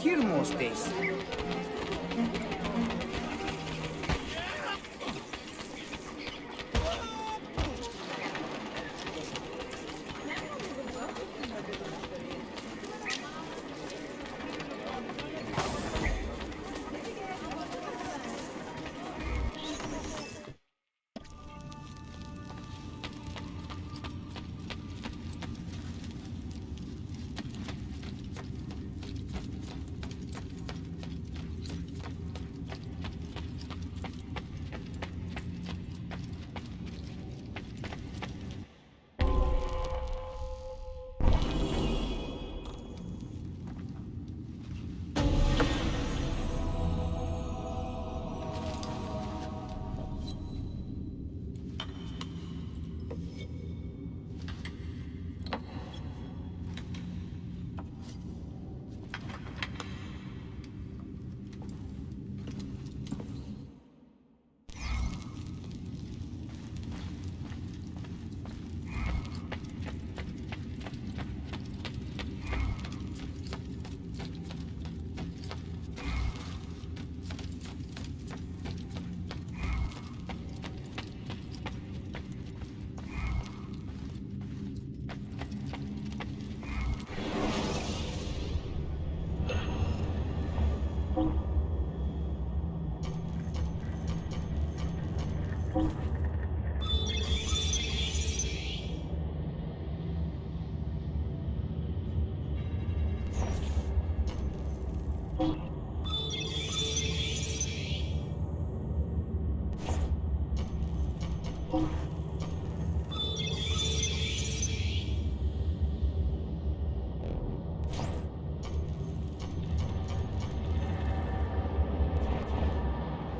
here most days.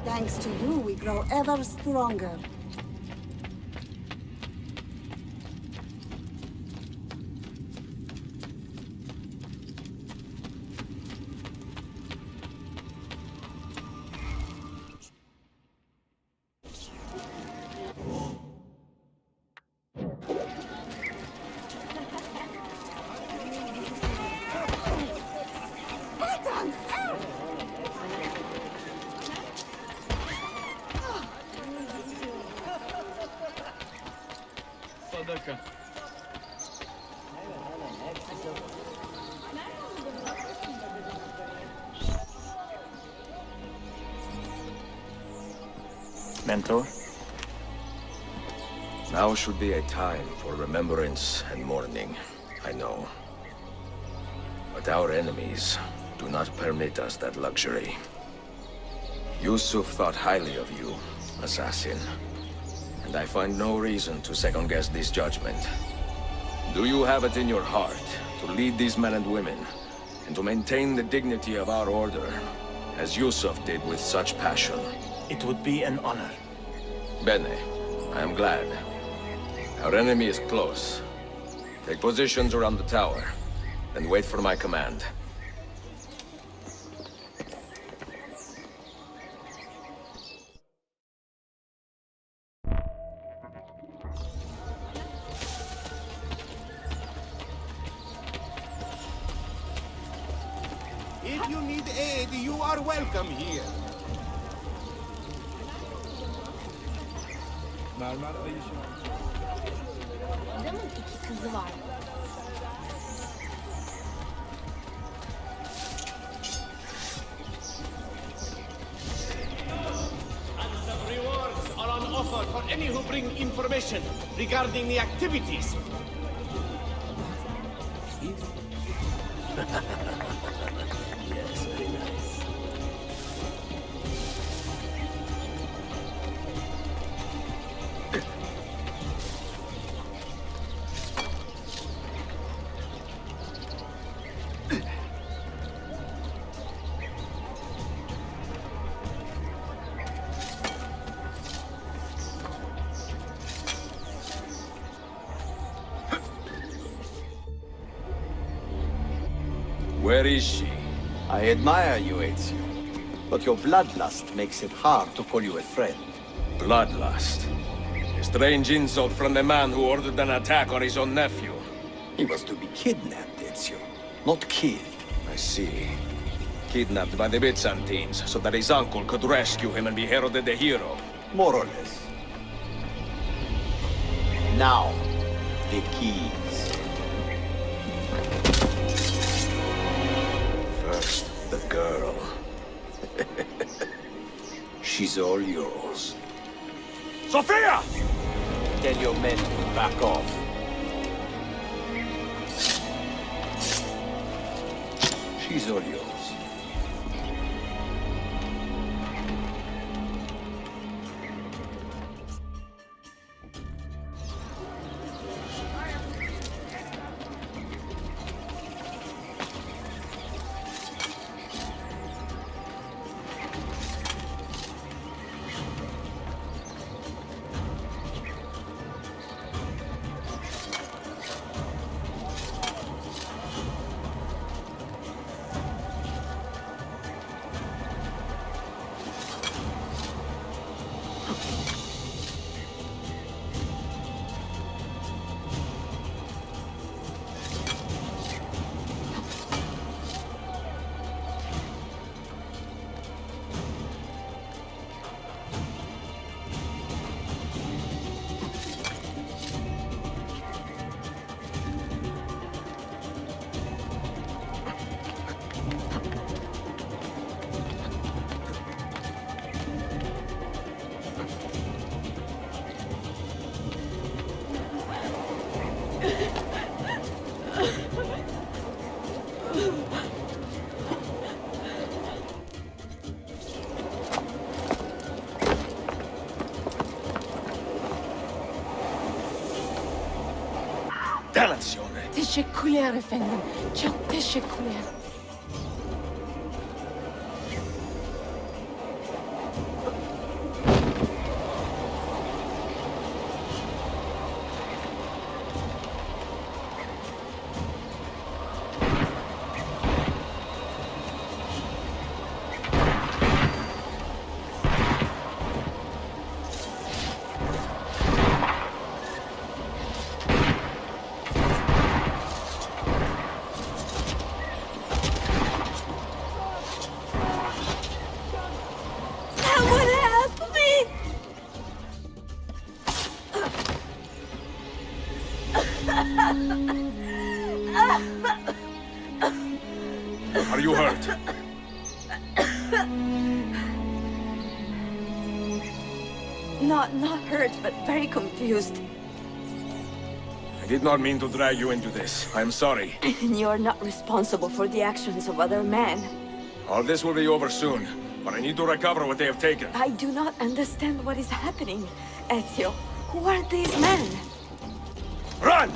Thanks to you, we grow ever stronger. Sadaka. Mentor? Now should be a time for remembrance and mourning, I know. But our enemies do not permit us that luxury. Yusuf thought highly of you, assassin. And I find no reason to second-guess this judgment. Do you have it in your heart to lead these men and women, and to maintain the dignity of our order, as Yusuf did with such passion? It would be an honor. Bene, I am glad. Our enemy is close. Take positions around the tower, and wait for my command. If you need aid, you are welcome here. Mermer değişiyor. Adamın iki kızı var. Some rewards are on offer for any who bring information regarding the activities. Yes, very nice. Where is she? I admire you, Ezio. But your bloodlust makes it hard to call you a friend. Bloodlust. A strange insult from the man who ordered an attack on his own nephew. He was to be kidnapped, Ezio, not killed. I see. Kidnapped by the Byzantines so that his uncle could rescue him and be heralded a hero. More or less. Now, the keys. First, the girl. She's all yours. Sophia! Tell your men to back off. She's all yours. Dannazione! Teşekkürler efendim. Çok teşekkürler. Someone help me! Are you hurt? Not hurt, but very confused. I did not mean to drag you into this. I'm sorry. You're not responsible for the actions of other men. All this will be over soon, but I need to recover what they have taken. I do not understand what is happening. Ezio, who are these men? Run!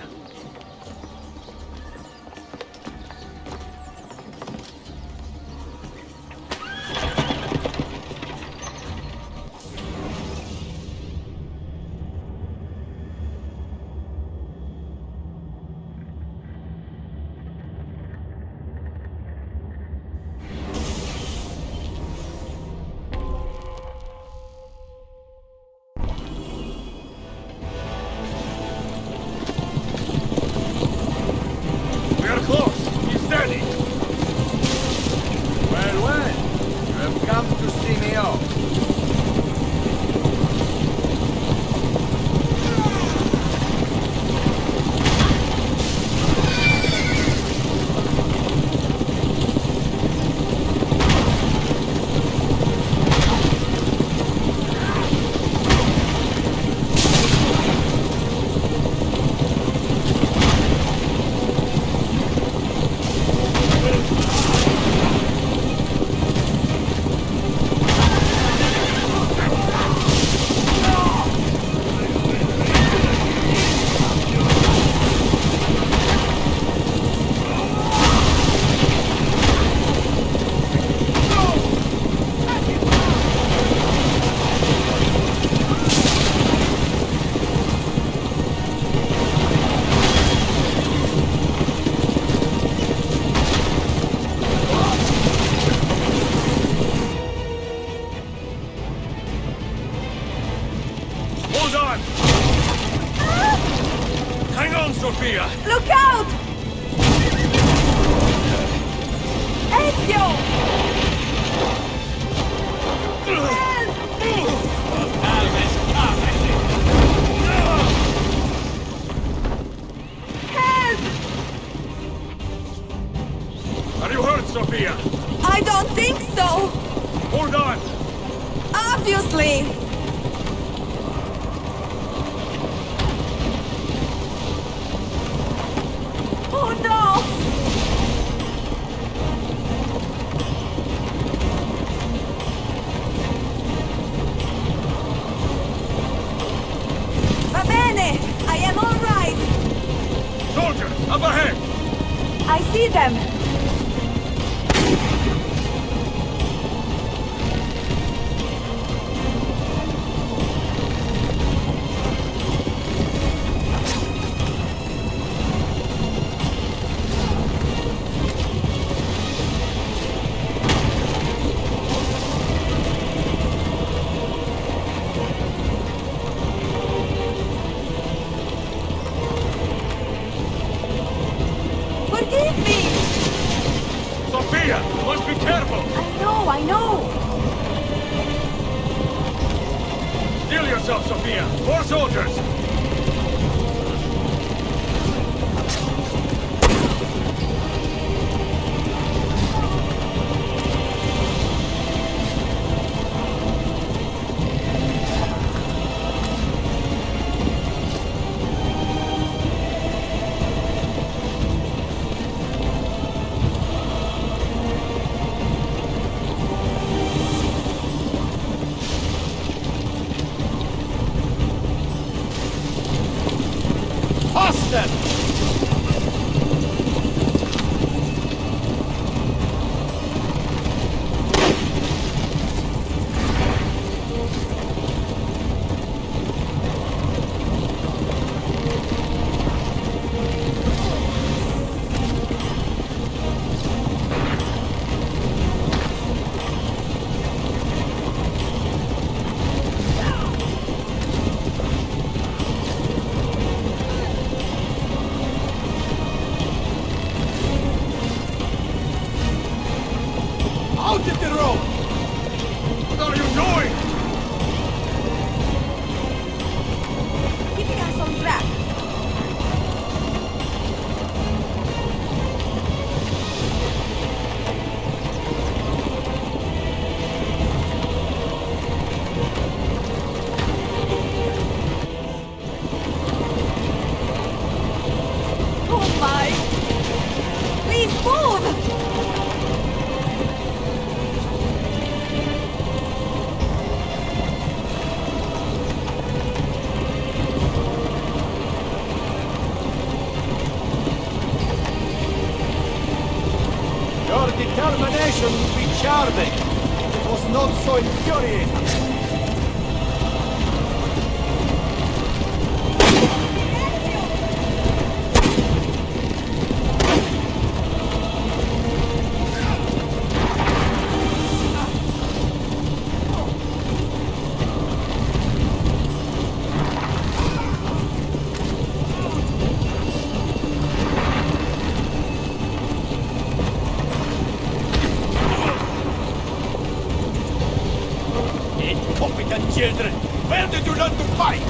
I don't think so! Hold on! Obviously! Oh no! Va bene! I am all right! Soldiers, up ahead! I see them. Forgive me! Sophia, you must be careful! I know. Steel yourself, Sophia! More soldiers! Faster! Out of the road! What are you doing? Keeping us on track. Oh my! Please move! Your determination would be charming. It was not so infuriating. Incompetent children! Where did you learn to fight?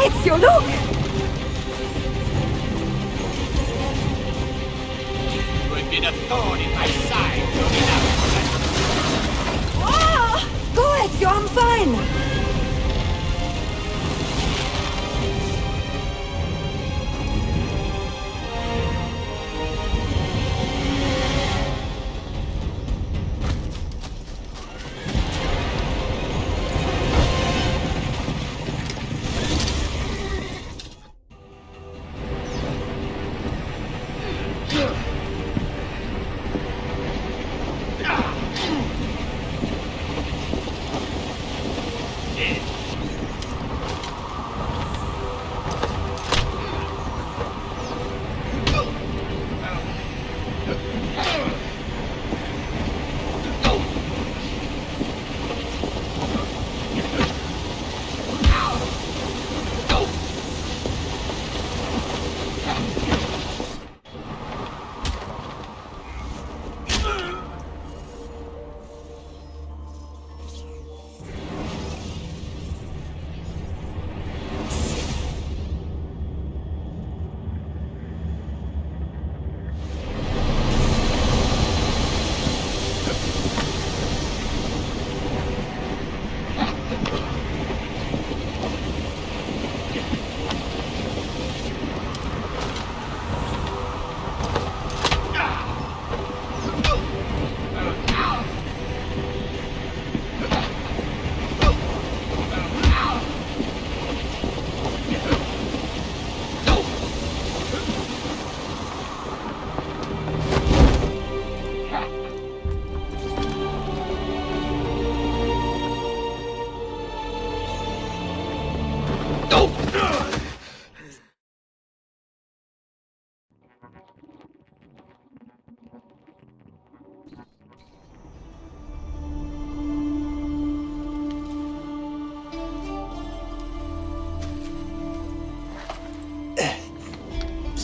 Ezio, look! You've been a thorn in my side long enough. Ah! Go, Ezio, I'm fine.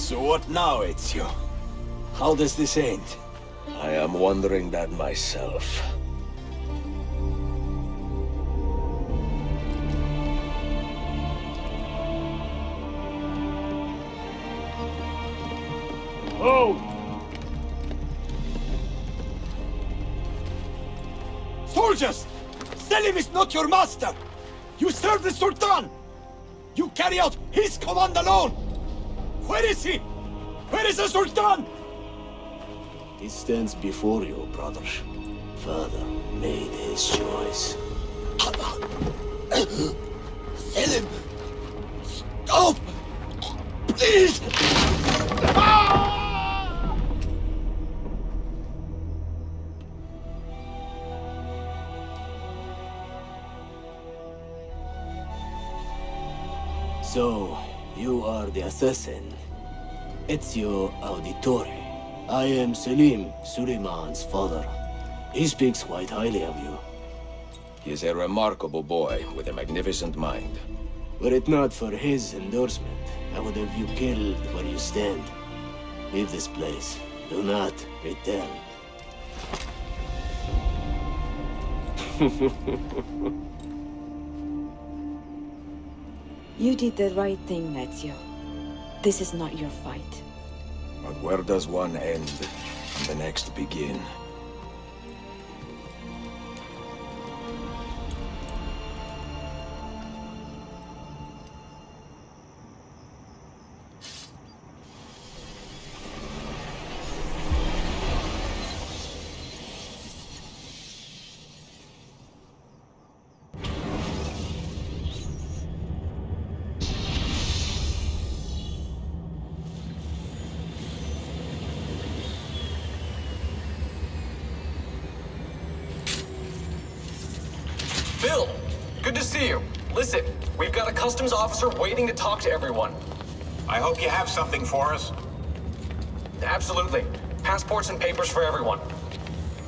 So what now, Ezio? How does this end? I am wondering that myself. Oh! Soldiers! Selim is not your master! You serve the Sultan! You carry out his command alone! Where is he? Where is the Sultan? He stands before you, brother. Father made his choice. Selim! Stop! Please! So, you are the assassin. Ezio Auditore. I am Selim, Suleiman's father. He speaks quite highly of you. He is a remarkable boy with a magnificent mind. Were it not for his endorsement, I would have you killed where you stand. Leave this place. Do not return. You did the right thing, Ezio. This is not your fight. But where does one end and the next begin? Bill, good to see you. Listen, we've got a customs officer waiting to talk to everyone. I hope you have something for us. Absolutely. Passports and papers for everyone.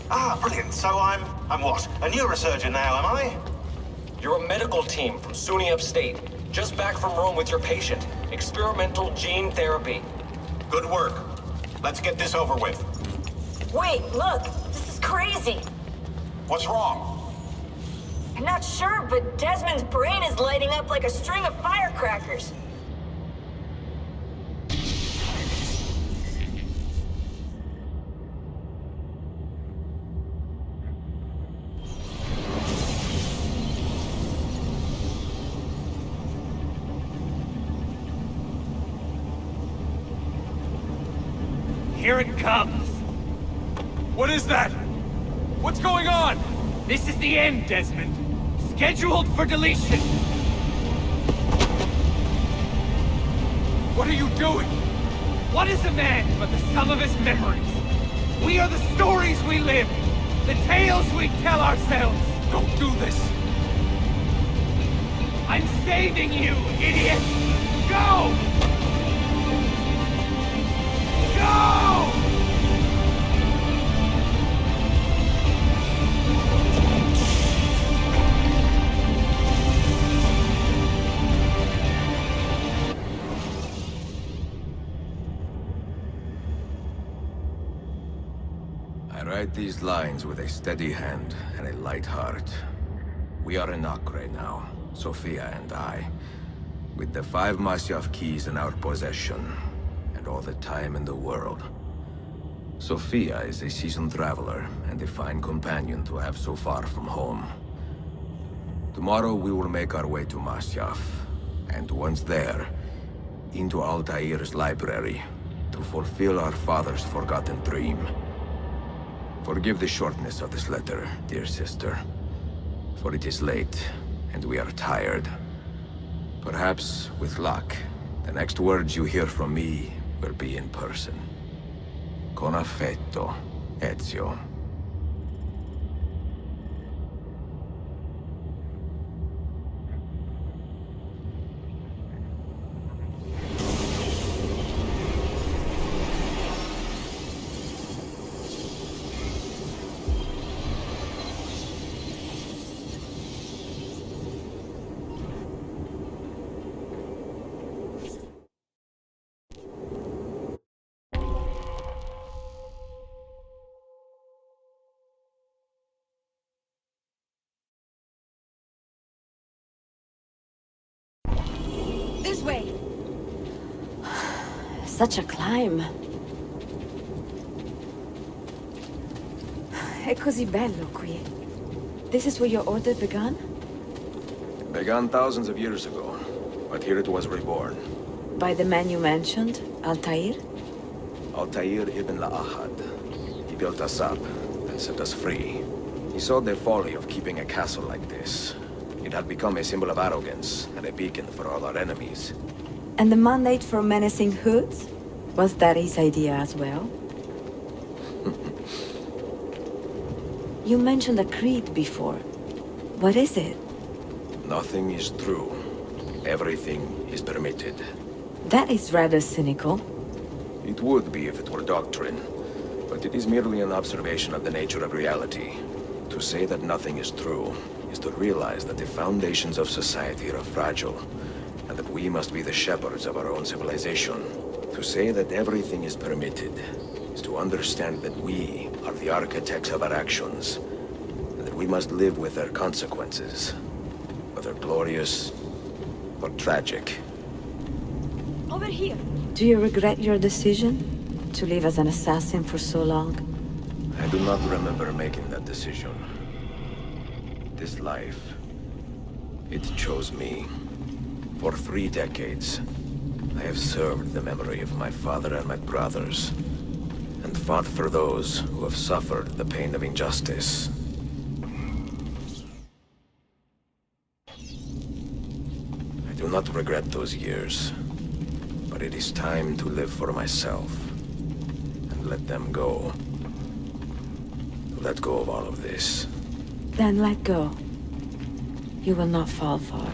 Ah, brilliant. So I'm what? A neurosurgeon now, am I? You're a medical team from SUNY Upstate. Just back from Rome with your patient. Experimental gene therapy. Good work. Let's get this over with. Wait, look! This is crazy! What's wrong? I'm not sure, but Desmond's brain is lighting up like a string of firecrackers. Here it comes! What is that? What's going on? This is the end, Desmond. Scheduled for deletion. What are you doing? What is a man but the sum of his memories? We are the stories we live, the tales we tell ourselves. Don't do this! I'm saving you, idiot! Go! Go! I write these lines with a steady hand and a light heart. We are in Acre now, Sophia and I, with the 5 Masyaf keys in our possession, and all the time in the world. Sophia is a seasoned traveler, and a fine companion to have so far from home. Tomorrow we will make our way to Masyaf, and once there, into Altair's library, to fulfill our father's forgotten dream. Forgive the shortness of this letter, dear sister. For it is late, and we are tired. Perhaps, with luck, the next words you hear from me will be in person. Con affetto, Ezio. Such a climb. È così bello qui. This is where your order began? It began thousands of years ago, but here it was reborn. By the man you mentioned, Altair? Altair ibn La'ahad. He built us up and set us free. He saw the folly of keeping a castle like this. It had become a symbol of arrogance and a beacon for all our enemies. And the mandate for menacing hoods? Was that his idea as well? You mentioned a creed before. What is it? Nothing is true. Everything is permitted. That is rather cynical. It would be if it were doctrine, but it is merely an observation of the nature of reality. To say that nothing is true is to realize that the foundations of society are fragile, and that we must be the shepherds of our own civilization. To say that everything is permitted is to understand that we are the architects of our actions, and that we must live with their consequences, whether glorious or tragic. Over here. Do you regret your decision to live as an assassin for so long? I do not remember making that decision. This life, it chose me. For 3 decades, I have served the memory of my father and my brothers, and fought for those who have suffered the pain of injustice. I do not regret those years, but it is time to live for myself, and let them go. Let go of all of this. Then let go. You will not fall far.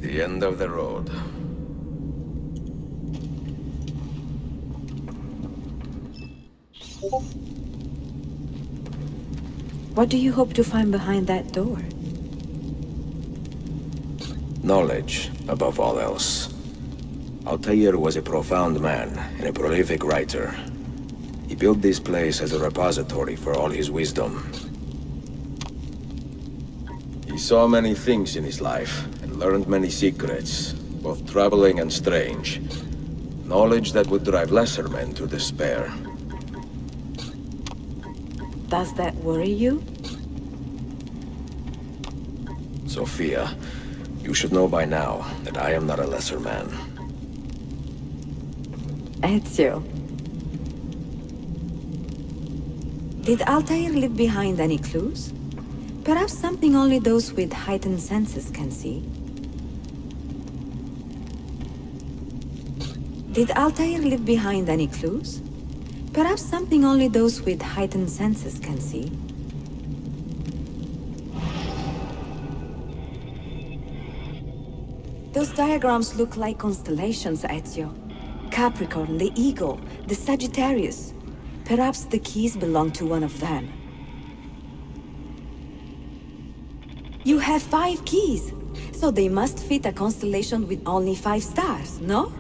The end of the road. What do you hope to find behind that door? Knowledge, above all else. Altair was a profound man and a prolific writer. He built this place as a repository for all his wisdom. He saw many things in his life, and learned many secrets, both troubling and strange. Knowledge that would drive lesser men to despair. Does that worry you? Sophia, you should know by now that I am not a lesser man. Ezio. Did Altair leave behind any clues? Perhaps something only those with heightened senses can see. Did Altair leave behind any clues? Perhaps something only those with heightened senses can see. Those diagrams look like constellations, Ezio. Capricorn, the Eagle, the Sagittarius. Perhaps the keys belong to one of them. You have 5 keys, so they must fit a constellation with only 5 stars, no?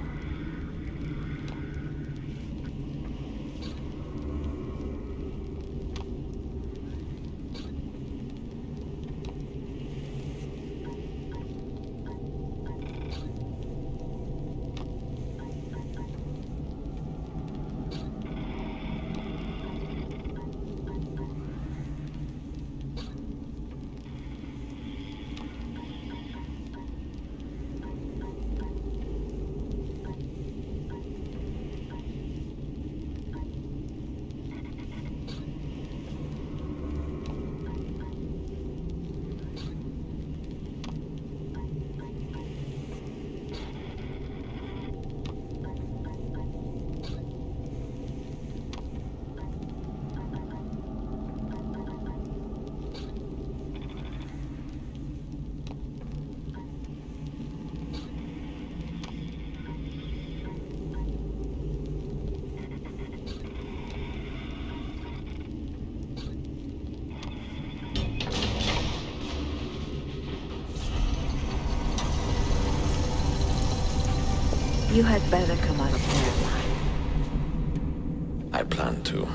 You had better come out of there alive. I plan to.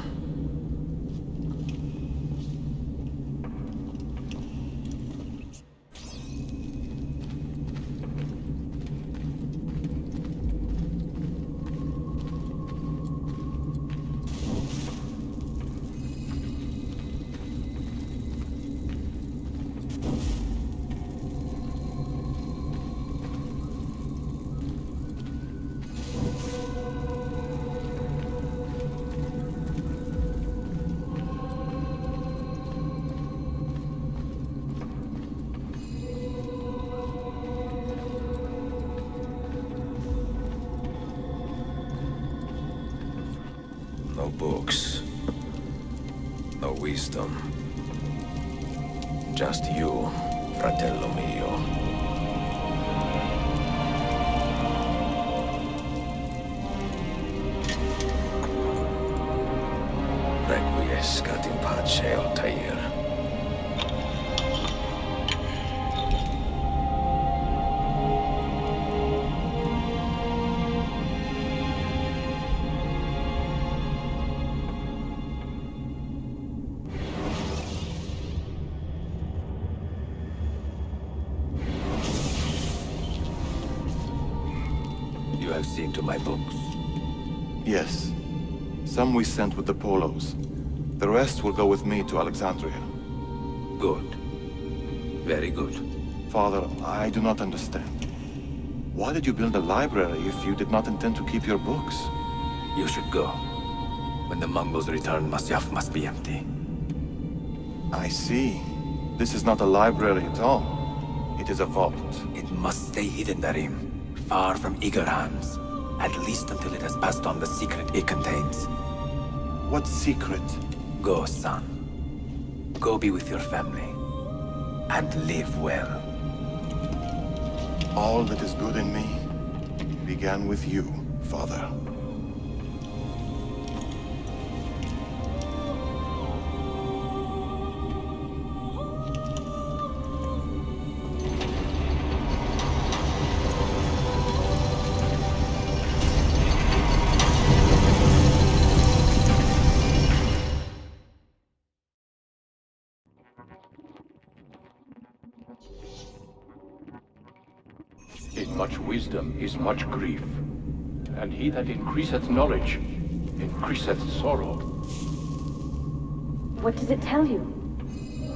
No books. No wisdom. Just you, fratello mio. Requiescat in pace, Altair. You have seen to my books. Yes. Some we sent with the Polos. The rest will go with me to Alexandria. Good. Very good. Father, I do not understand. Why did you build a library if you did not intend to keep your books? You should go. When the Mongols return, Masyaf must be empty. I see. This is not a library at all. It is a vault. It must stay hidden, Darim. Far from eager hands. At least until it has passed on the secret it contains. What secret? Go, son. Go be with your family. And live well. All that is good in me began with you, Father. In much wisdom is much grief, and he that increaseth knowledge increaseth sorrow. What does it tell you?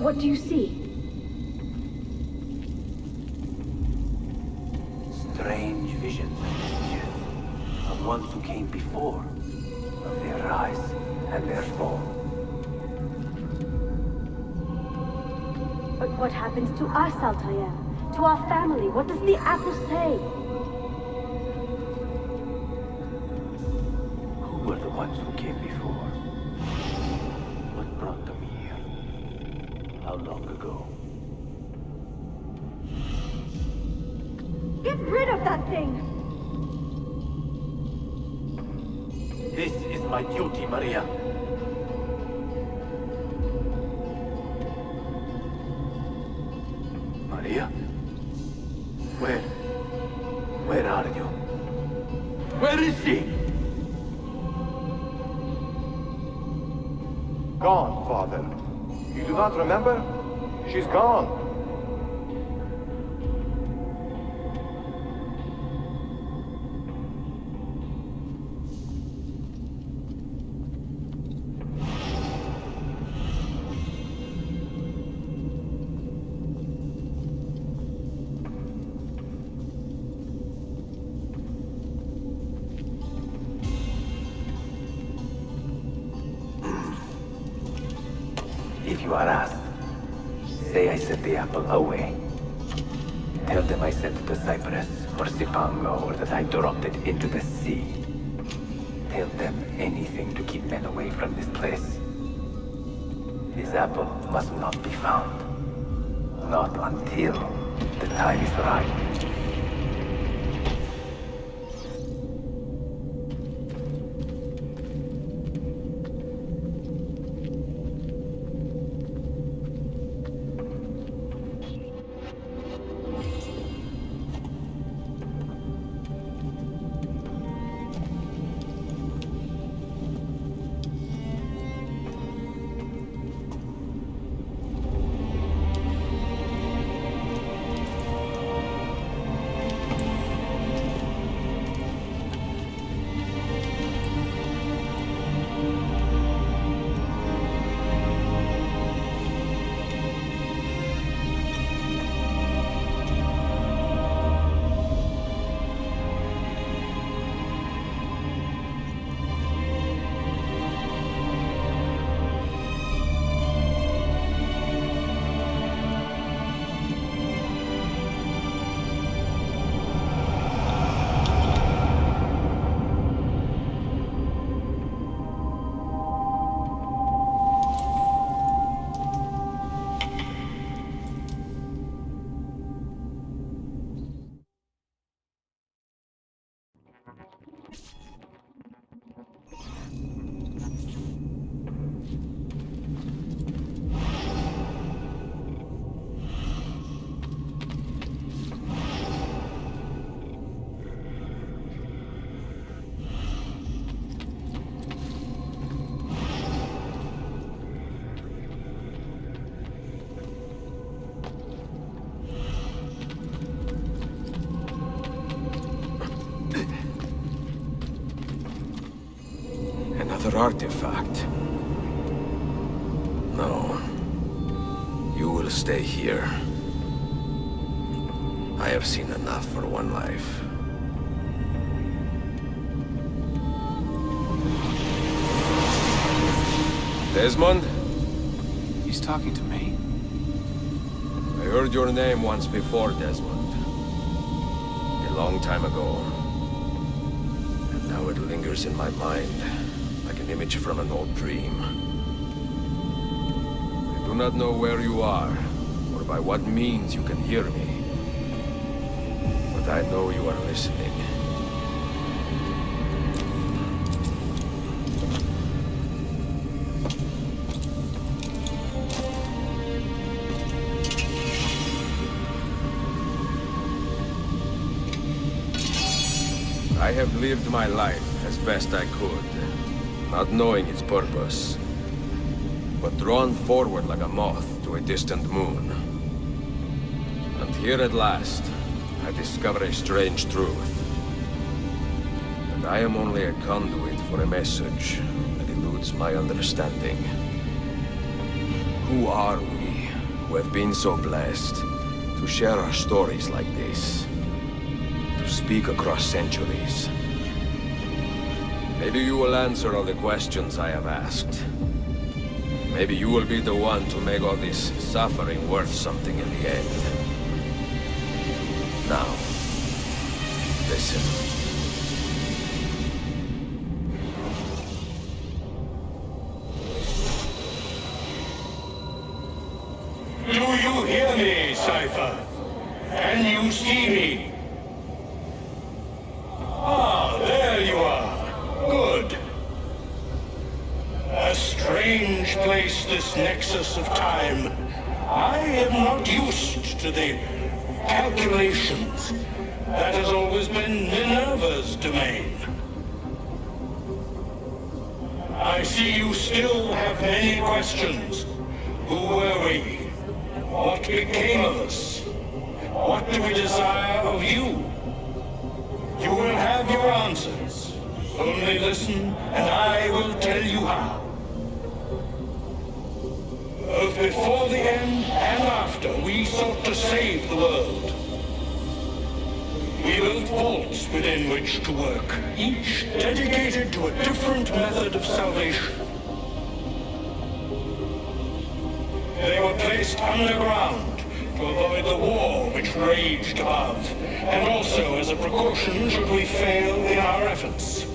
What do you see? Strange visions of ones who came before, of their rise and their fall. But what happens to us, Altair? To our family? What does the apple say? Who were the ones who came before? What brought them here? How long ago? Get rid of that thing! This is my duty, Maria. Maria? Where are you? Where is she? Gone, Father. You do not remember? She's gone. If you are asked, say I sent the apple away. Tell them I sent it to Cyprus or Cipango, or that I dropped it into the sea. Tell them anything to keep men away from this place. This apple must not be found. Not until the time is right. artifact. No. You will stay here. I have seen enough for one life. Desmond? He's talking to me. I heard your name once before, Desmond. A long time ago. And now it lingers in my mind, like an image from an old dream. I do not know where you are, or by what means you can hear me. But I know you are listening. I have lived my life as best I could, not knowing its purpose, but drawn forward like a moth to a distant moon. And here at last, I discover a strange truth. That I am only a conduit for a message that eludes my understanding. Who are we, who have been so blessed, to share our stories like this? To speak across centuries. Maybe you will answer all the questions I have asked. Maybe you will be the one to make all this suffering worth something in the end. Now, listen. Do you hear me, Cypher? Can you see me? Ah, there you are. Good. A strange place, this nexus of time. I am not used to the calculations. That has always been Minerva's domain. I see you still have many questions. Who were we? What became of us? What do we desire of you? You will have your answers. Only listen, and I will tell you how. Both before the end and after, we sought to save the world. We built vaults within which to work, each dedicated to a different method of salvation. They were placed underground to avoid the war which raged above, and also as a precaution should we fail in our efforts.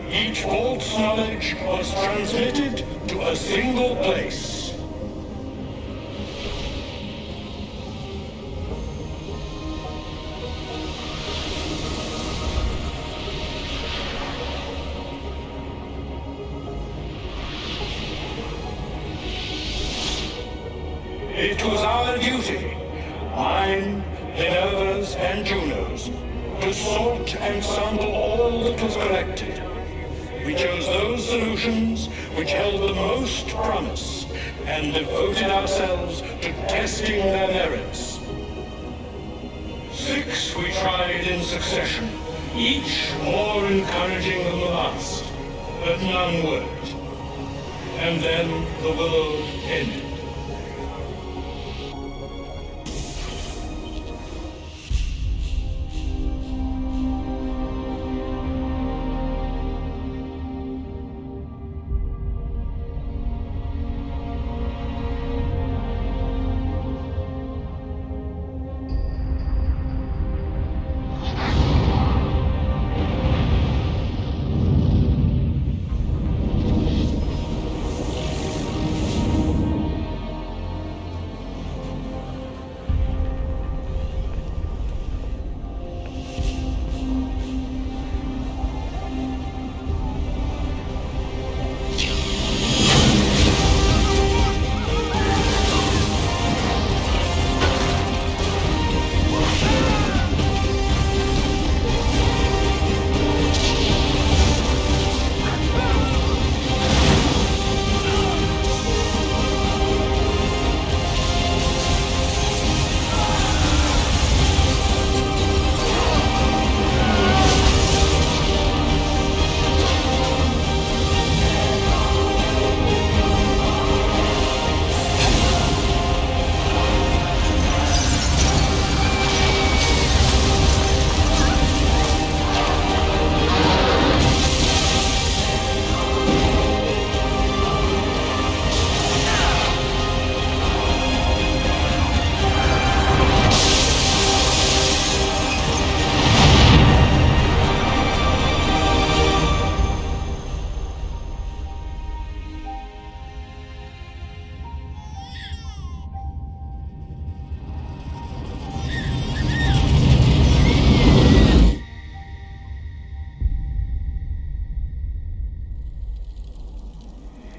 Each vault's knowledge was transmitted to a single place. It was our duty, mine, Minerva's, and Juno's, to sort and sample all that was collected. We chose those solutions which held the most promise, and devoted ourselves to testing their merits. 6 we tried in succession, each more encouraging than the last, but none worked. And then the world ended.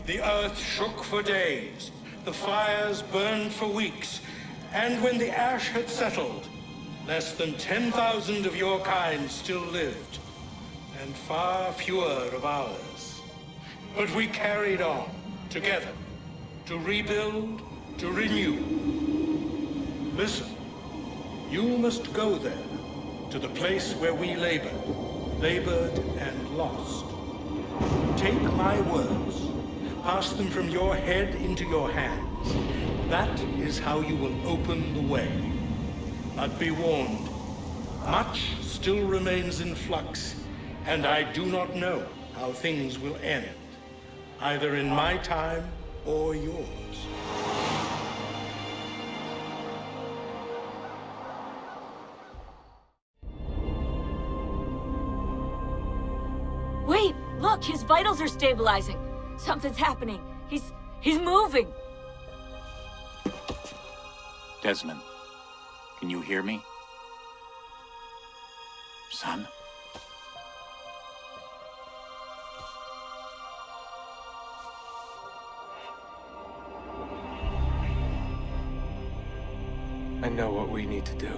The earth shook for days, the fires burned for weeks, and when the ash had settled, less than 10,000 of your kind still lived, and far fewer of ours. But we carried on, together, to rebuild, to renew. Listen, you must go there, to the place where we labored and lost. Take my words, pass them from your head into your hands. That is how you will open the way. But be warned, much still remains in flux, and I do not know how things will end, either in my time or yours. Wait, look, his vitals are stabilizing. Something's happening. He's moving. Desmond, can you hear me? Son? I know what we need to do.